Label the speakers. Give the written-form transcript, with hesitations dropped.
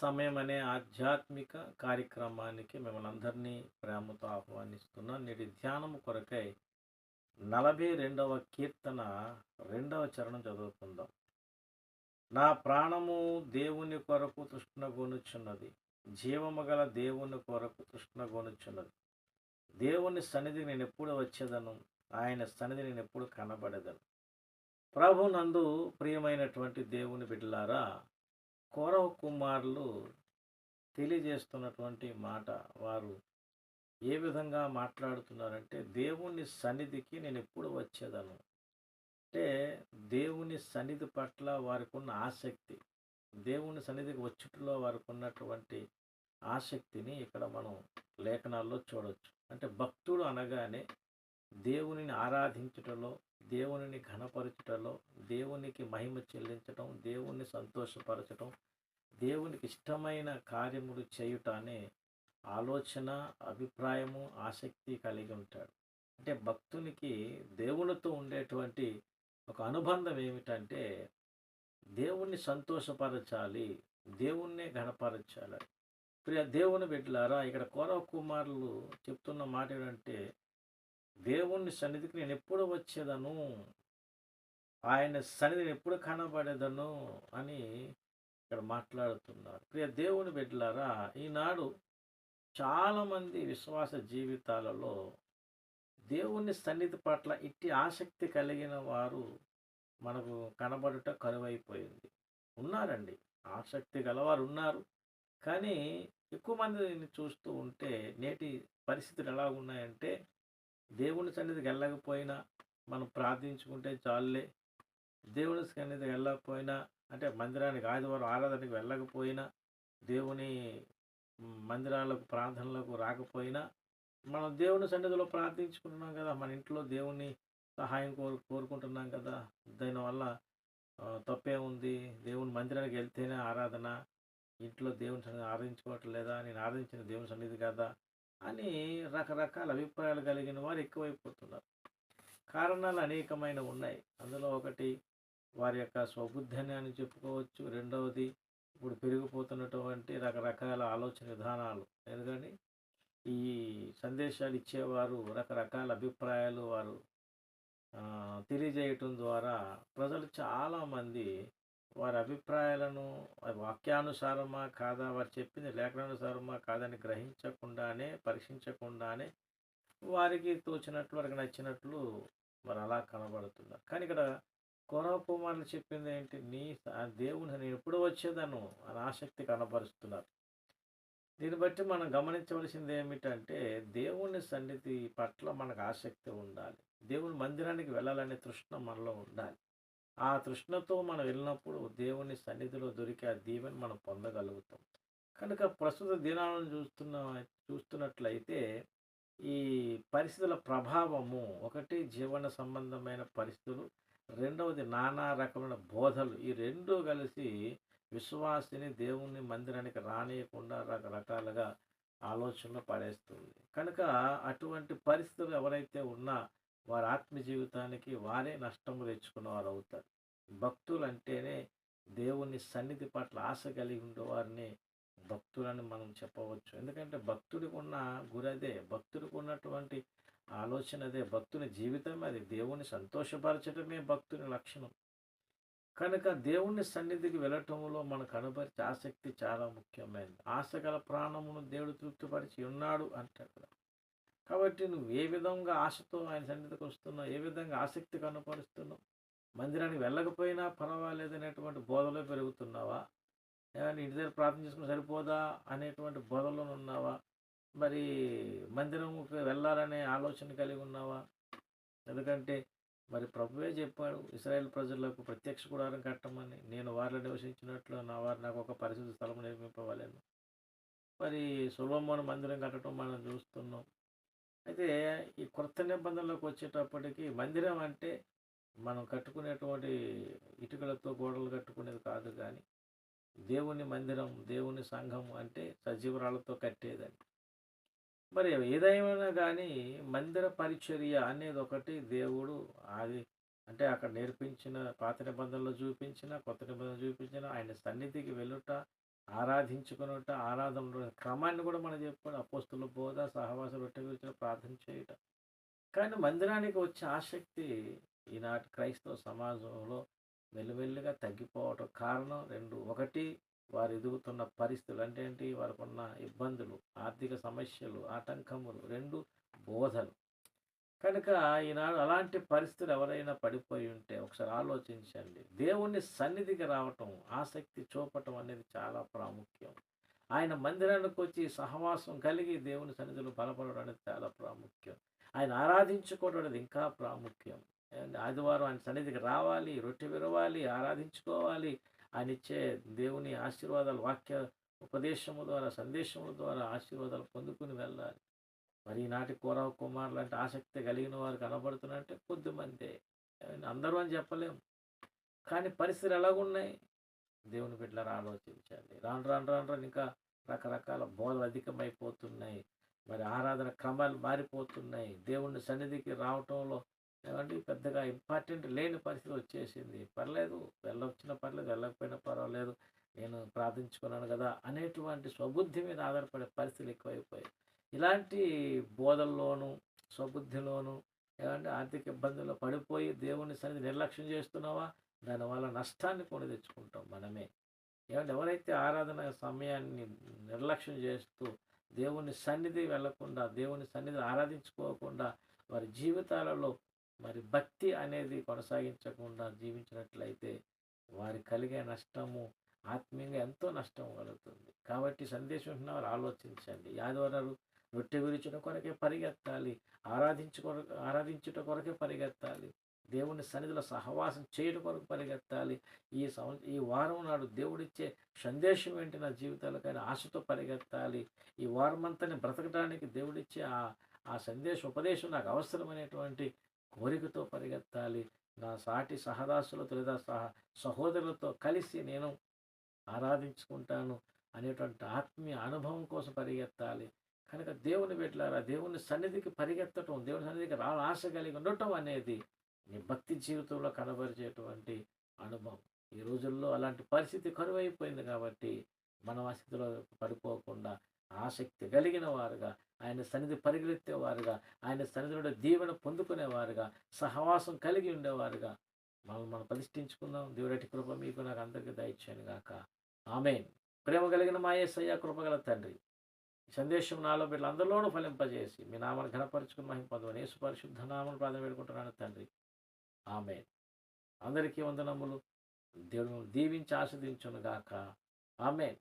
Speaker 1: సమయం అనే ఆధ్యాత్మిక కార్యక్రమానికి మిమ్మల్ని అందరినీ ప్రేమతో ఆహ్వానిస్తున్నాను. నేటి ధ్యానము కొరకై 42వ కీర్తన 2వ చరణం చదువుకుందాం. నా ప్రాణము దేవుని కొరకు తృష్ణగొనుచున్నది. జీవము గల దేవుని కొరకు తృష్ణగొనుచున్నది. దేవుని సన్నిధికి నేను ఎప్పుడు వచ్చేదను, ఆయన సన్నిధి నేను ఎప్పుడు కనబడేదను. ప్రభునందు ప్రియమైనటువంటి దేవుని బిడ్డలారా, కోరహు కుమారులు తెలియజేస్తున్నటువంటి మాట, వారు ఏ విధంగా మాట్లాడుతున్నారంటే, దేవుని సన్నిధికి నేను ఎప్పుడు వచ్చేదను. అంటే దేవుని సన్నిధి పట్ల వారికి ఉన్న ఆసక్తి, దేవుని సన్నిధికి వచ్చుటలో వారికి ఉన్నటువంటి ఆసక్తిని ఇక్కడ మనం లేఖనాల్లో చూడవచ్చు. అంటే భక్తుడు అనగానే దేవునిని ఆరాధించుటలో, దేవునిని ఘనపరచుటలో, దేవునికి మహిమ చెల్లించటం, దేవుణ్ణి సంతోషపరచటం, దేవునికి ఇష్టమైన కార్యములు చేయుట అనే ఆలోచన, అభిప్రాయము, ఆసక్తి కలిగి ఉంటాడు. అంటే భక్తునికి దేవునితో ఉండేటువంటి ఒక అనుబంధం ఏమిటంటే, దేవుణ్ణి సంతోషపరచాలి, దేవుణ్ణే ఘనపరచాలి. ప్రియ దేవుని బిడ్డలారా, ఇక్కడ కోరవ కుమారులు చెప్తున్న మాట ఏంటంటే, దేవుని సన్నిధికి నేను ఎప్పుడు వచ్చేదను, ఆయన సన్నిధిని ఎప్పుడు కనబడేదను అని ఇక్కడ మాట్లాడుతున్నారు. ప్రియ దేవుని బిడ్డలారా, ఈనాడు చాలామంది విశ్వాస జీవితాలలో దేవుని సన్నిధి పట్ల ఇట్టి ఆసక్తి కలిగిన వారు మనకు కనబడుట కరువైపోయింది. ఉన్నారండి, ఆసక్తి గలవారు ఉన్నారు. కానీ ఎక్కువ మందిని చూస్తూ ఉంటే నేటి పరిస్థితులు ఎలా ఉన్నాయంటే, దేవుని సన్నిధికి వెళ్ళకపోయినా మనం ప్రార్థించుకుంటే చాలులే, దేవుని సన్నిధికి వెళ్ళకపోయినా అంటే మందిరానికి ఆదివారం ఆరాధనకి వెళ్ళకపోయినా, దేవుని మందిరాలకు ప్రార్థనలకు రాకపోయినా, మనం దేవుని సన్నిధిలో ప్రార్థించుకుంటున్నాం కదా, మన ఇంట్లో దేవుని సహాయం కోరుకుంటున్నాం కదా, దానివల్ల తప్పే ఉంది, దేవుని మందిరానికి వెళ్తేనే ఆరాధన, ఇంట్లో దేవుని సన్నిధి ఆరాధించుకోవటం లేదా, నేను ఆరాధించిన దేవుని సన్నిధి కదా అని రకరకాల అభిప్రాయాలు కలిగిన వారు ఎక్కువైపోతున్నారు. కారణాలు అనేకమైన ఉన్నాయి. అందులో ఒకటి వారి యొక్క స్వబుద్ధి అని చెప్పుకోవచ్చు. రెండవది ఇప్పుడు పెరిగిపోతున్నటువంటి రకరకాల ఆలోచన విధానాలు. ఎందుకని ఈ సందేశాలు ఇచ్చేవారు రకరకాల అభిప్రాయాలు వారు తెలియజేయటం ద్వారా ప్రజలు చాలామంది వారి అభిప్రాయాలను వాక్యానుసారమా కాదా, వారు చెప్పింది లేఖనానుసారమా కాదని గ్రహించకుండానే, పరీక్షించకుండానే వారికి తోచినట్లు, వారికి నచ్చినట్లు మరి అలా కనబడుతున్నారు. కానీ ఇక్కడ కోరవ కుమారులు చెప్పింది ఏంటి, దేవుని నేను ఎప్పుడు వచ్చేదను అని ఆసక్తి కనబరుస్తున్నారు. దీన్ని బట్టి మనం గమనించవలసింది ఏమిటంటే, దేవుని సన్నిధి పట్ల మనకు ఆసక్తి ఉండాలి. దేవుని మందిరానికి వెళ్ళాలనే తృష్ణ మనలో ఉండాలి. ఆ తృష్ణతో మనం వెళ్ళినప్పుడు దేవుని సన్నిధిలో దొరికే ఆ దీవెన మనం పొందగలుగుతాం. కనుక ప్రస్తుత దినాలను చూస్తున్నట్లయితే ఈ పరిస్థితుల ప్రభావము, ఒకటి జీవన సంబంధమైన పరిస్థితులు, రెండవది నానా రకమైన బోధలు, ఈ రెండు కలిసి విశ్వాసిని దేవుని మందిరానికి రానియకుండా రకరకాలుగా ఆలోచనలు పడేస్తుంది. కనుక అటువంటి పరిస్థితులు ఎవరైతే ఉన్నా వారి ఆత్మ జీవితానికి వారే నష్టము తెచ్చుకున్న వారు అవుతారు. భక్తులు అంటేనే దేవుని సన్నిధి పట్ల ఆశ కలిగి ఉండేవారిని భక్తులని మనం చెప్పవచ్చు. ఎందుకంటే భక్తుడికి ఉన్న గురి అదే, భక్తుడికి ఉన్నటువంటి ఆలోచన అదే, భక్తుని జీవితం అది, దేవుని సంతోషపరచడమే భక్తుని లక్షణం. కనుక దేవుని సన్నిధికి వెళ్ళటంలో మనకు కనబరిచే ఆసక్తి చాలా ముఖ్యమైనది. ఆశ గల ప్రాణమును దేవుడు తృప్తిపరిచి ఉన్నాడు అంటాడు. కాబట్టి నువ్వు ఏ విధంగా ఆశతో ఆయన సన్నిధికి వస్తున్నావు, ఏ విధంగా ఆసక్తి కనపరుస్తున్నావు, మందిరానికి వెళ్ళకపోయినా పర్వాలేదనేటువంటి బోధలో పెరుగుతున్నావా, ఏమైనా ఇంటి దగ్గర ప్రార్థన చేసుకుని సరిపోదా అనేటువంటి బోధలో ఉన్నావా, మరి మందిరంకి వెళ్ళాలనే ఆలోచన కలిగి ఉన్నావా? ఎందుకంటే మరి ప్రభువే చెప్పాడు ఇశ్రాయేలు ప్రజలకు ప్రత్యక్ష గుడారం కట్టమని, నేను వారిలో నివసించినట్లు నా వారు నాకు ఒక పరిశుద్ధ స్థలం నిర్మింపవలెను. మరి సొలొమోను మందిరం కట్టడం మనం చూస్తున్నాం. అయితే ఈ కొత్త నిబంధనలోకి వచ్చేటప్పటికి మందిరం అంటే మనం కట్టుకునేటువంటి ఇటుకలతో గోడలు కట్టుకునేది కాదు, కానీ దేవుని మందిరం, దేవుని సంఘం అంటే సజీవరాలతో కట్టేదని. మరి ఏదేమైనా కానీ మందిర పరిచర్య అనేది ఒకటి దేవుడు అది అంటే అక్కడ నేర్పించిన, పాత నిబంధనలో చూపించిన, కొత్త నిబంధనలు చూపించిన ఆయన సన్నిధికి వెళ్ళుట, ఆరాధించుకునుట, ఆరాధనలో క్రమాన్ని కూడా మనం చెప్పుకోవాలి. అపోస్తుల బోధ, సహవాస రొట్టె విరుచుట, ప్రార్థన చేయుట. కానీ మందిరానికి వచ్చే ఆసక్తి ఈనాటి క్రైస్తవ సమాజంలో మెల్లిమెల్లిగా తగ్గిపోవటం కారణం 2. ఒకటి, వారు ఎదుగుతున్న పరిస్థితులు అంటే ఏంటి? వారికున్న ఇబ్బందులు, ఆర్థిక సమస్యలు, ఆటంకములు. 2, బోధలు. కనుక ఈనాడు అలాంటి పరిస్థితులు ఎవరైనా పడిపోయి ఉంటే ఒకసారి ఆలోచించండి. దేవుని సన్నిధికి రావటం, ఆసక్తి చూపటం అనేది చాలా ప్రాముఖ్యం. ఆయన మందిరానికి వచ్చి సహవాసం కలిగి దేవుని సన్నిధిలో బలపడడం అనేది చాలా ప్రాముఖ్యం. ఆయన ఆరాధించుకోవడం అనేది ఇంకా ప్రాముఖ్యం. ఆదివారం ఆయన సన్నిధికి రావాలి, రొట్టె విరవాలి, ఆరాధించుకోవాలి. ఆయన ఇచ్చే దేవుని ఆశీర్వాదాలు, వాక్య ఉపదేశము ద్వారా, సందేశముల ద్వారా ఆశీర్వాదాలు పొందుకుని వెళ్ళాలి. మరి ఈనాటి కోరవ కుమారులు అంటే ఆసక్తి కలిగిన వారు కనబడుతున్నారంటే కొద్దిమందే. అందరూ అని చెప్పలేం. కానీ పరిస్థితులు ఎలాగున్నాయి? దేవుని బిడ్డలారా ఆలోచించండి. రాను రాను రాను రాను ఇంకా రకరకాల బోధలు అధికమైపోతున్నాయి. మరి ఆరాధన క్రమాలు మారిపోతున్నాయి. దేవుని సన్నిధికి రావటంలో ఏమంటే పెద్దగా ఇంపార్టెంట్ లేని పరిస్థితి వచ్చేసింది. పర్లేదు, వెళ్ళొచ్చినా పర్లేదు, వెళ్ళకపోయినా పర్వాలేదు, నేను ప్రార్థించుకున్నాను కదా అనేటువంటి స్వబుద్ధి మీద ఆధారపడే పరిస్థితులు ఎక్కువైపోయాయి. ఇలాంటి బోధల్లోనూ, స్వబుద్ధిలోనూ ఏమంటే ఆర్థిక ఇబ్బందుల్లో పడిపోయి దేవుని సన్నిధి నిర్లక్ష్యం చేస్తున్నావా? దానివల్ల నష్టాన్ని కొని తెచ్చుకుంటాం మనమే. ఏమంటే ఎవరైతే ఆరాధన సమయాన్ని నిర్లక్ష్యం చేస్తూ దేవుని సన్నిధి వెళ్లకుండా, దేవుని సన్నిధి ఆరాధించుకోకుండా వారి జీవితాలలో మరి భక్తి అనేది కొనసాగించకుండా జీవించినట్లయితే వారి కలిగే నష్టము ఆత్మీయంగా ఎంతో నష్టం కలుగుతుంది. కాబట్టి సందేశం వింటున్న వారు ఆలోచించండి. ఆదివారాలు రొట్టె విరుచుట కొరకే పరిగెత్తాలి, ఆరాధించుట కొరకే పరిగెత్తాలి, దేవుని సన్నిధిలో సహవాసం చేయడం కొరకు పరిగెత్తాలి. ఈ వారం నాడు దేవుడిచ్చే సందేశం ఏంటి నా జీవితాలకైనా ఆశతో పరిగెత్తాలి. ఈ వారం అంతా బ్రతకడానికి దేవుడిచ్చే ఆ సందేశం, ఉపదేశం నాకు అవసరమైనటువంటి కోరికతో పరిగెత్తాలి. నా సాటి సహదాసులతో లేదా సహోదరులతో కలిసి నేను ఆరాధించుకుంటాను అనేటువంటి ఆత్మీయ అనుభవం కోసం పరిగెత్తాలి. కనుక దేవుని బిడ్డలారా, దేవుని సన్నిధికి పరిగెత్తటం, దేవుని సన్నిధికి ఆశ కలిగి ఉండటం అనేది నీ భక్తి జీవితంలో కనబరిచేటువంటి అనుభవం. ఈ రోజుల్లో అలాంటి పరిస్థితి కరువైపోయింది కాబట్టి మనం ఆ స్థితిలో పడిపోకుండా ఆసక్తి కలిగిన వారుగా, ఆయన సన్నిధి పరిగెత్తేవారుగా, ఆయన సన్నిధిలో దీవెన పొందుకునేవారుగా, సహవాసం కలిగి ఉండేవారుగా మనం ప్రతిష్ఠించుకుందాం. దేవుడి కృప మీకు నాకు అందరికీ దయచేయను గాక. ఆమేన్. ప్రేమ కలిగిన మా యేసయ్య, కృపగల తండ్రి, సందేశం నాలో బిడ్డలందరిలోనూ ఫలింపజేసి మీ నామాన్ని ఘనపరుచుకుని మహిమ పొందమని యేసు పరిశుద్ధ నామమున ప్రార్థన వేడుకుంటున్నాను తండ్రి. ఆమేన్. అందరికీ వందనములు. దేవుడు దీవించి ఆశీర్వదించును గాక. ఆమేన్.